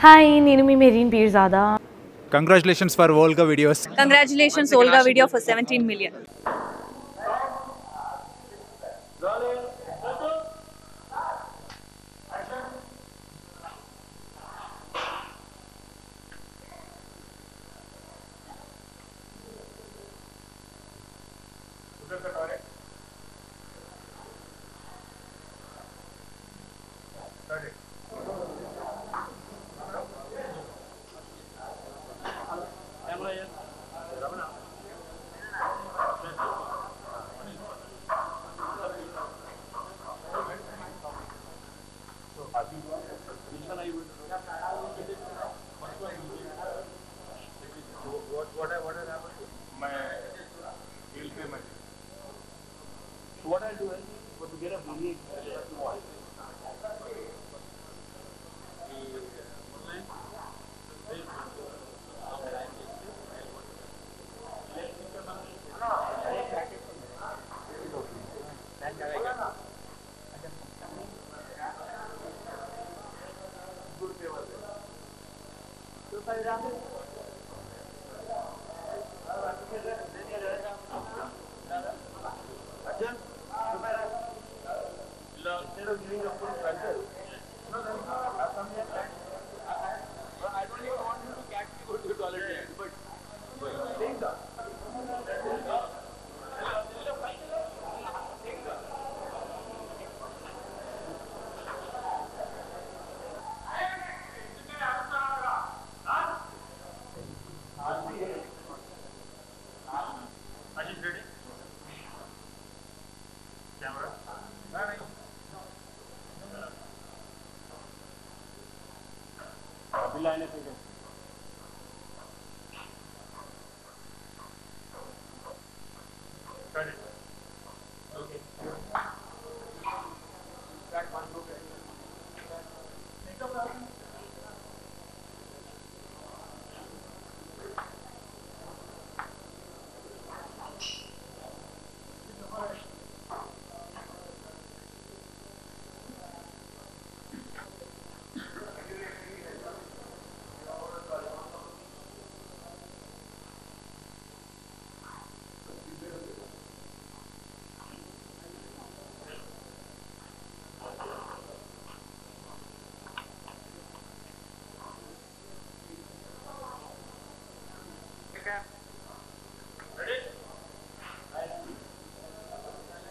Hi, నేను మీ Mereen Peerzada. Congratulations for Volga videos. Congratulations, Olga video for 17 million. What I'll do is, to get a really voice.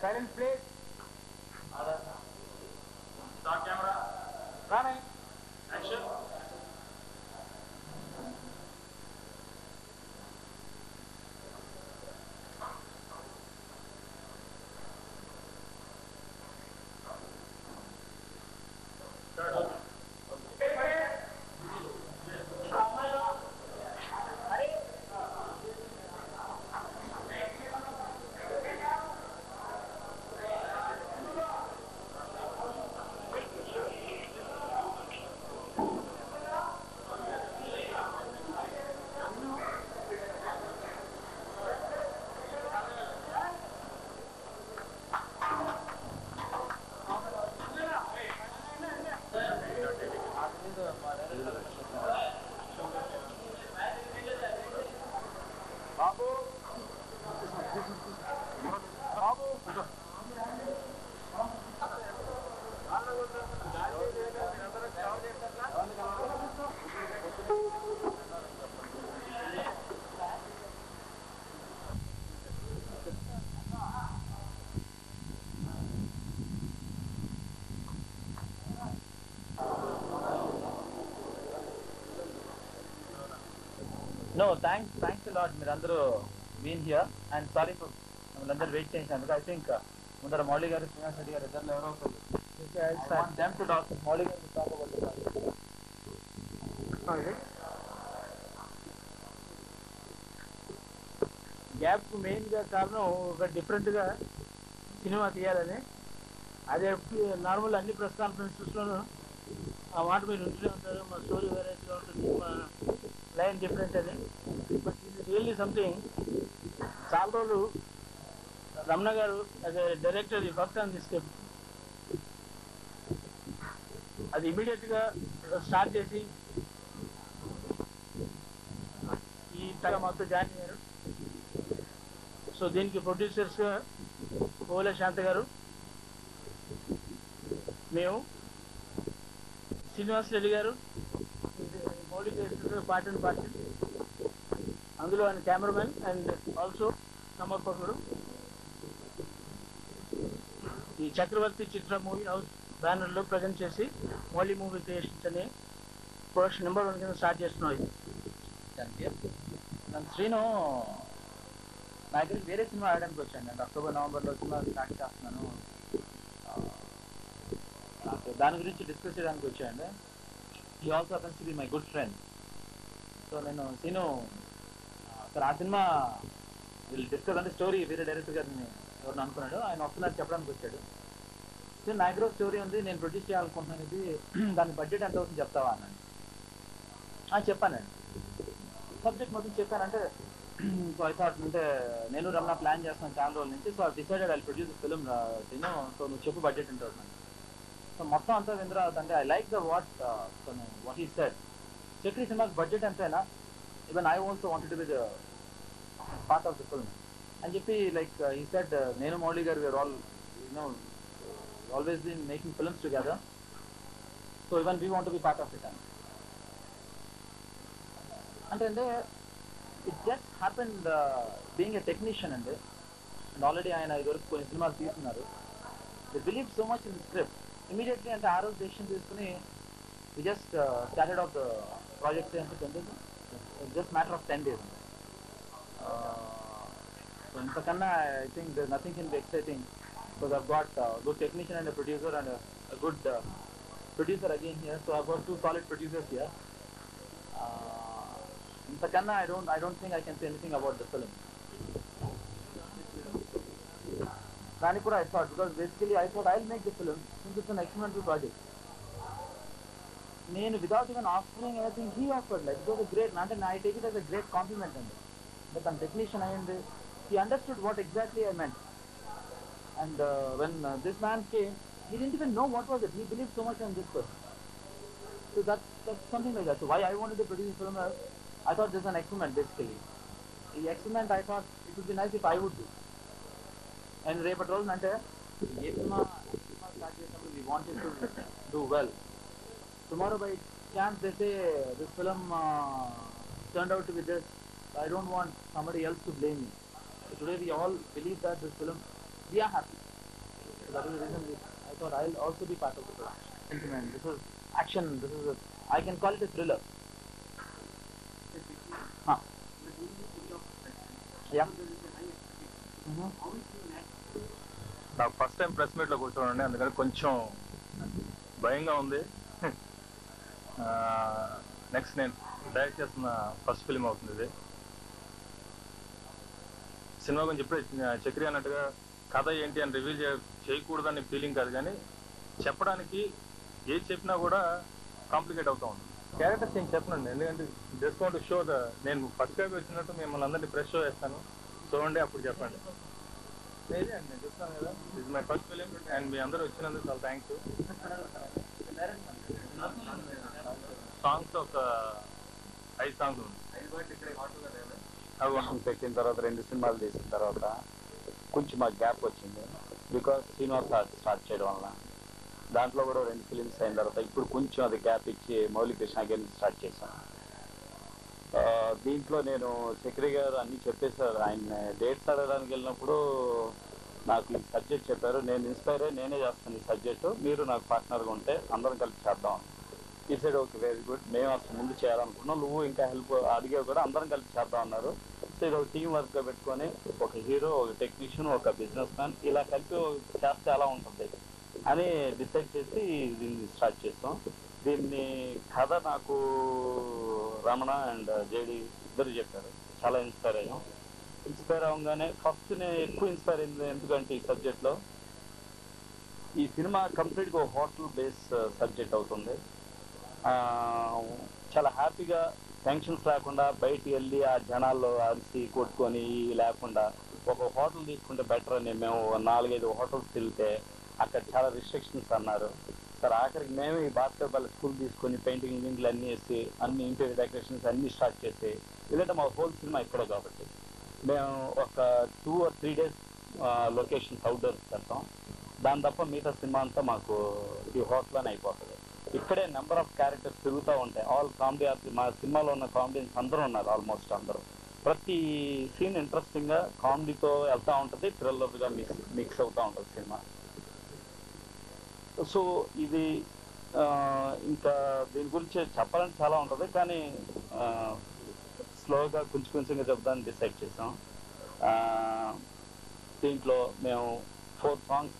Silence, please. Start camera. Running. Action. No, thanks a lot. Mirandaru being here, and sorry for Mirandaru wait change. I think Mundara Molly garu, Srinivas Reddy garu, iddaru evaro okaru. I want them to talk. Molly garu talk about the project. Sorry. Gap main ga కారణం ఒక different గా cinema తీయాలని. అదే normal అన్ని press conferences లోనూ ఆ మాట మీరు ఉంటూనే ఉంటారు. మా స్టోరీ వెరైటీగా ఉంటుంది, మా లైన్ డిఫరెంట్ అని. బట్ ఇది రియల్లీ సంథింగ్. చాలా రోజులు రమణ గారు as a director work on this script. అది ఇమీడియట్గా స్టార్ట్ చేసి ఈ తర మాతో జాయిన్ అయ్యారు. సో దీనికి ప్రొడ్యూసర్స్గా ఓలే శాంత గారు, మేము, శ్రీనివాస్ రెడ్డి గారు మౌలిక పార్ట్ అండ్ పార్ట్, అందులో ఆయన కెమెరామెన్ అండ్ ఆల్సో సమర్పకుడు. ఈ చక్రవర్తి చిత్ర మూవీ హౌస్ బ్యానర్లో ప్రజెంట్ చేసి మౌలి మూవీ క్రియేషన్స్ అనే ప్రొడక్షన్ నెంబర్ 1 కింద స్టార్ట్ చేస్తున్నాం. ఇది నన్ను శ్రీను నా దగ్గరికి వేరే సినిమా ఆడడానికి వచ్చాను. నేను అక్టోబర్ నవంబర్లో సినిమా స్టార్ట్ చేస్తున్నాను, దాని గురించి డిస్కస్ చేయడానికి వచ్చాయండి. He also happens to be my good friend. So నేను శ్రీను సార్ ఆ సినిమా వీళ్ళు డిస్కస్ అంటే స్టోరీ వేరే డైరెక్టర్ గారిని ఎవరిని అనుకున్నాడు, ఆయన వస్తున్నారు చెప్పడానికి వచ్చాడు. సో నా దగ్గర స్టోరీ ఉంది, నేను ప్రొడ్యూస్ చేయాలనుకుంటున్నాను, ఇది దాని బడ్జెట్ ఎంత అవుతుంది చెప్తావా అన్నాను. చెప్పానండి, సబ్జెక్ట్ మొత్తం చెప్పానంటే సో ఐ థాట్ అంటే నేను రమణ ప్లాన్ చేస్తాను చాలా రోజుల నుంచి. So I decided I produce film నేను. సో నువ్వు చెప్పు బడ్జెట్ ఎంత అవుతుంది. సో మొత్తం అంతా వింద్ర అంటే I like the what he said. Chakri సినిమాకి బడ్జెట్ ఎంతైనా even I also wanted to be the part of the film అని చెప్పి లైక్ హీ సెడ్ నేను Mouli garu we are all always been making films together, so even we want to be part of it. And it just happened being a technician and already I idoru konni cinemalu teestunaru. They believed so much in the script. Immediately and aa roju decision teeskuni we just started off the project say ante 10 days. It's just matter of 10 days. So intakanna I think there's nothing can be exciting. Because I've got a good technician and a producer and a good producer again here. So I've got 2 solid producers here. In Sakanna, I don't think I can say anything about the film. Kanipura I thought, because basically I thought I'll make the film since it's an experimental project. Without even offering anything, he offered. Like, it was a great, I take it as a great compliment. But I'm a technician and he understood what exactly I meant. And when this man came, he didn't even know what was it. He believed so much on this person. So that's something like that. So why I wanted to produce a film, I thought this is an experiment basically. The experiment I thought it would be nice if I would do. And రేపటి రోజున అంటే ఏ cinema start చేసినప్పుడు we wanted to do well. Tomorrow by chance they say this film turned out to be this. I don't want somebody else to blame me. So today we all believe that this film, we are happy. So that is the reason I thought I'll also be part of the production. Sentiment. This is action. This is I can call it a thriller. Huh. Yeah. నాకు first time press మీట్లో కూర్చోనండి, అందుకని కొంచెం భయంగా ఉంది. Next నేను direct చేస్తున్న first film అవుతుంది ఇది. సినిమా గురించి ఇప్పుడే చక్రి అన్నట్టుగా కథ ఏంటి అని రివీల్ చేయకూడదని ఫీలింగ్ కాదు, కానీ చెప్పడానికి ఏది చెప్పినా కూడా కాంప్లికేట్ అవుతూ ఉంటుంది. క్యారెక్టర్స్ ఏం చెప్పనండి, ఎందుకంటే జస్ట్ వాంట్ టు షో నేను ఫస్ట్ టైం వచ్చినట్టు మిమ్మల్ని అందరినీ ఫ్రెష్ షో చేస్తాను, చూడండి అప్పుడు చెప్పండి. లేదే అండి, నేను చెప్తాను కదా, ఇది మై ఫస్ట్ ఫిలిం అండ్ మీ అందరూ వచ్చినందుకు చాలా థ్యాంక్స్. సాంగ్స్ ఒక 5 సాంగ్స్ ఉంది. పెట్టిన తర్వాత 2 సినిమాలు తీసిన తర్వాత కొంచెం మాకు గ్యాప్ వచ్చింది, బికాస్ శ్రీనివాస్ స్టార్ట్ చేయడం వల్ల. దాంట్లో కూడా 2 ఫిలిమ్స్ అయిన తర్వాత ఇప్పుడు కొంచెం అది గ్యాప్ ఇచ్చి మౌలిక కృష్ణ అగైన్ స్టార్ట్ చేశాను. దీంట్లో నేను చక్రి గారు అన్నీ చెప్పేశారు. ఆయన డేట్స్ అడగడానికి వెళ్ళినప్పుడు నాకు ఈ సబ్జెక్ట్ చెప్పారు, నేను ఇన్స్పైర్ అయ్యి నేనే చేస్తాను ఈ సబ్జెక్టు, మీరు నాకు పార్ట్నర్గా ఉంటే అందరం కలిసి చేద్దాం. ఈ సైడ్ ఓకే వెరీ గుడ్, మేము అసలు ముందు చేయాలనుకున్నాం, నువ్వు ఇంకా హెల్ప్ అడిగావు కూడా, అందరం కలిసి చేద్దాం అన్నారు. సో ఇది ఒక టీం వర్క్గా పెట్టుకొని ఒక హీరో, ఒక టెక్నీషియన్, ఒక బిజినెస్ మ్యాన్ ఇలా కలిపి చేస్తే ఎలా ఉంటుంది అని డిసైడ్ చేసి దీన్ని స్టార్ట్ చేస్తాం. దీన్ని కథ నాకు రమణ అండ్ జేడి ఇద్దరు చెప్పారు, చాలా ఇన్స్పైర్ అయ్యాం. ఇన్స్పైర్ అవ్వగానే ఫస్ట్ నేను ఎక్కువ ఇన్స్పైర్ అయింది ఎందుకంటే ఈ సబ్జెక్ట్లో ఈ సినిమా కంప్లీట్గా ఒక హోటల్ బేస్ సబ్జెక్ట్ అవుతుంది. చాలా హ్యాపీగా టెన్షన్స్ లేకుండా బయటికి వెళ్ళి ఆ జనాల్లో అరిసి కొట్టుకొని లేకుండా ఒక హోటల్ తీసుకుంటే బెటర్ అని మేము 4-5 హోటల్స్ వెళ్తే అక్కడ చాలా రిస్ట్రిక్షన్స్ అన్నారు. సార్ ఆఖరికి మేము ఈ బాస్కెట్బాల్ స్కూల్ తీసుకొని పెయింటింగ్ ఇంట్లో అన్నీ వేసి అన్ని ఇంటీరియర్ డెకరేషన్స్ అన్నీ స్టార్ట్ చేసి ఎందుకంటే మా హోల్ సినిమా ఇక్కడే కాబట్టి మేము ఒక 2 or 3 days లొకేషన్స్ అవుట్డోర్స్ పెడతాం. దాని తప్ప మిగతా సినిమా అంతా మాకు ఈ హోటల్లోనే అయిపోతుంది. ఇక్కడే నెంబర్ ఆఫ్ క్యారెక్టర్స్ తిరుగుతూ ఉంటాయి. ఆల్ కామెడీ ఆర్టిస్ట్, మా సినిమాలో ఉన్న కామెడియన్స్ అందరూ ఉన్నారు, ఆల్మోస్ట్ అందరూ. ప్రతి సీన్ ఇంట్రెస్టింగ్గా కామెడీతో వెళ్తూ ఉంటుంది, థ్రిల్లర్గా మిక్స్ అవుతూ ఉంటుంది సినిమా. సో ఇది ఇంకా దీని గురించి చెప్పాలని చాలా ఉంటుంది, కానీ స్లోగా కొంచెంగా చెప్దాన్ని డిసైడ్ చేసాం. దీంట్లో మేము 4 songs,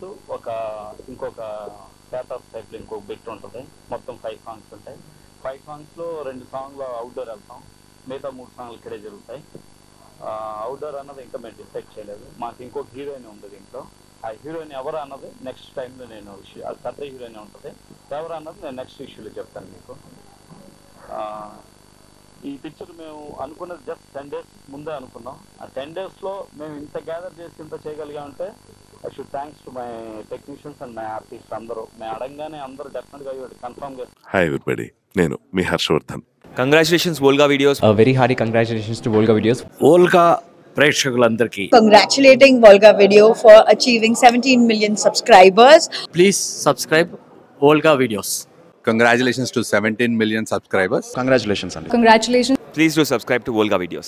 ఇంకొక పేపర్స్ టైప్లో ఇంకొక బిట్ ఉంటుంది. మొత్తం 5 songs ఉంటాయి. 5 songs-లో 2 songs అవుట్డోర్ వెళ్తాం, మిగతా 3 songs ఇక్కడే జరుగుతాయి. అవుట్డోర్ అన్నది ఇంకా మేము డిసైడ్ చేయలేదు. మాకు ఇంకొక హీరోయిన్ ఉంది దీంట్లో. ఆ హీరోయిన్ ఎవరు అన్నది నెక్స్ట్ టైంలో నేను పెద్ద హీరోయిన్ ఉంటుంది, ఎవరు అన్నది నేను నెక్స్ట్ ఇష్యూలో చెప్తాను మీకు. ఈ పిక్చర్ మేము అనుకున్నది జస్ట్ 10 days ముందే అనుకున్నాం. ఆ 10 days-లో మేము ఇంత గ్యాదర్ చేసి ఇంత చేయగలిగామంటే I should thanks to my technicians and my artist. అందరూ మేము అడగగానే అందరూ డెఫినెట్గా కన్ఫర్మ్ చేస్తారు. హాయ్ ఎవ్రీబడి, నేను మీ Harshavardhan. Congratulations Volga Videos. Very hearty congratulations to Volga Videos. Volga ప్రేక్షకులందరికీ congratulating Volga Video for achieving 17 million subscribers. Please subscribe Volga Videos. Congratulations to 17 million subscribers. Congratulations అండి. Congratulations. Please do subscribe to Volga Videos.